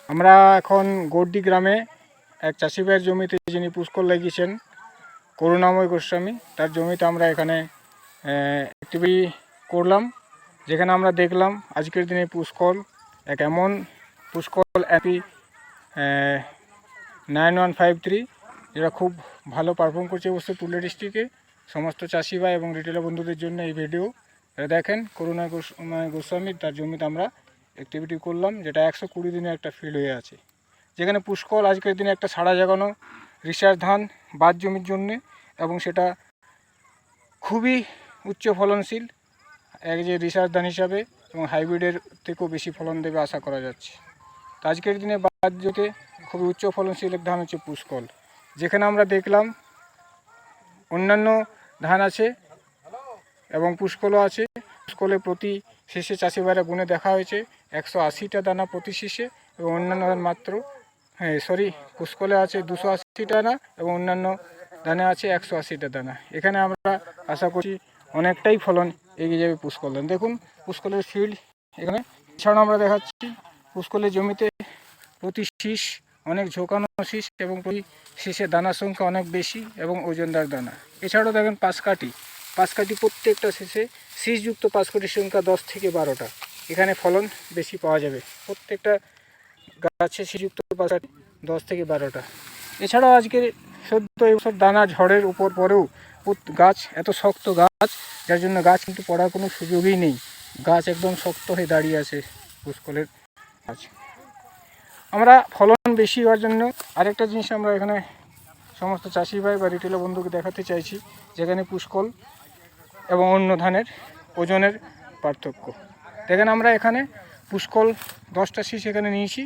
আমরা এখন গড্ডি গ্রামে এক চাষি ভাইয়ের জমিতে, যিনি পুষ্কল লাগিয়েছেন, করুণাময় গোস্বামী, তার জমিতে আমরা এখানে অ্যাক্টিভিটি করলাম, যেখানে আমরা দেখলাম আজকের দিনে পুষ্কল এক এমন পুষ্কল অ্যাপি 9153, যেটা খুব ভালো পারফর্ম করছে অবশ্য পুরুলিয়া ডিস্ট্রিক্টে। সমস্ত চাষি ভাই এবং রিটেলার বন্ধুদের জন্য এই ভিডিও। দেখেন করুণাময় গোস্বামী, তার জমিতে আমরা অ্যাক্টিভিটি করলাম, যেটা 120 দিনের একটা ফিল্ড হয়ে আছে, যেখানে পুষ্কল আজকের দিনে একটা সাড়া জাগানো রিসার্চ ধান বাদ জমির জন্যে, এবং সেটা খুবই উচ্চ ফলনশীল এক যে রিসার্চ ধান হিসাবে, এবং হাইব্রিডের থেকেও বেশি ফলন দেবে আশা করা যাচ্ছে। তো আজকের দিনে বাদ জমিতে খুবই উচ্চ ফলনশীল এক ধান হচ্ছে পুষ্কল, যেখানে আমরা দেখলাম অন্যান্য ধান আছে এবং পুষ্কলও আছে। পুষ্কলে প্রতি শীষে চাষি ভাইরা গুনে দেখা হয়েছে 180টা দানা প্রতি শীষে, এবং অন্যান্য ধান মাত্র পুষ্কলে আছে 280 দানা এবং অন্যান্য ধানে আছে 180টা দানা। এখানে আমরা আশা করছি অনেকটাই ফলন এগিয়ে যাবে পুষ্কল ধান। দেখুন পুষ্কলের ফিল্ড এখানে। এছাড়াও আমরা দেখাচ্ছি পুষ্কলের জমিতে প্রতি শীষ অনেক ঝোঁকানো শীষ, এবং প্রতি শীষের দানার সংখ্যা অনেক বেশি এবং ওজনদার দানা। এছাড়াও দেখেন পাঁচকাঠি প্রত্যেকটা শীষে শীষযুক্ত পাঁচকাঠির সংখ্যা 10 থেকে 12টা। এখানে ফলন বেশি পাওয়া যাবে, প্রত্যেকটা গাছে শীষযুক্ত পাঁচকাঠি 10 থেকে 12টা। এছাড়াও আজকের সদ্য এবছর দানা ঝড়ের উপর পরেও গাছ এত শক্ত গাছ, যার জন্য গাছ কিন্তু পড়ার কোনো সুযোগই নেই, গাছ একদম শক্ত হয়ে দাঁড়িয়ে আছে পুষ্কলের গাছ। আমরা ফলন বেশি হওয়ার জন্য আরেকটা জিনিস আমরা এখানে সমস্ত চাষি ভাই বা রিটেলার বন্ধুকে দেখাতে চাইছি, যেখানে পুষ্কল এবং অন্য ধানের ওজনের পার্থক্য। দেখেন আমরা এখানে পুষ্কল 10টা শীষ এখানে নিয়েছি,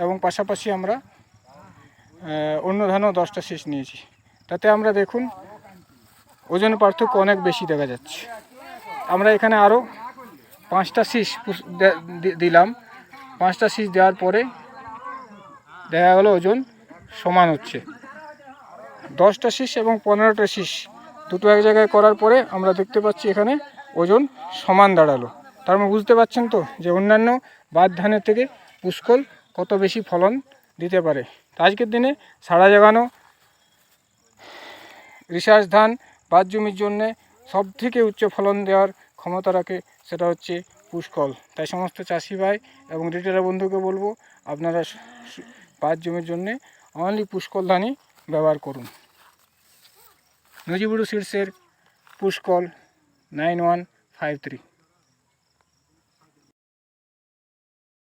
এবং পাশাপাশি আমরা অন্য ধানও 10টা শীষ নিয়েছি। তাতে আমরা দেখুন ওজনের পার্থক্য অনেক বেশি দেখা যাচ্ছে। আমরা এখানে আরও 5টা শীষ দিলাম, 5টা শীষ দেওয়ার পরে দেখা গেল ওজন সমান হচ্ছে। 10টা শীষ এবং 15টা শীষ দুটো এক জায়গায় করার পরে আমরা দেখতে পাচ্ছি এখানে ওজন সমান দাঁড়ালো। তার মানে বুঝতে পারছেন তো যে অন্যান্য বাদ ধানের থেকে পুষ্কল কত বেশি ফলন দিতে পারে। আজকের দিনে সাড়া জাগানো রিসার্চ ধান বাদ জমির জন্যে সব থেকে উচ্চ ফলন দেওয়ার ক্ষমতা রাখে, সেটা হচ্ছে পুষ্কল। তাই সমস্ত চাষি ভাই এবং রিটেলার বন্ধুকে বলবো, আপনারা বাদ জমির জন্যে অনলি পুষ্কল ধানই ব্যবহার করুন। নজিবুড়ু সিডসের পুষ্কল 9153।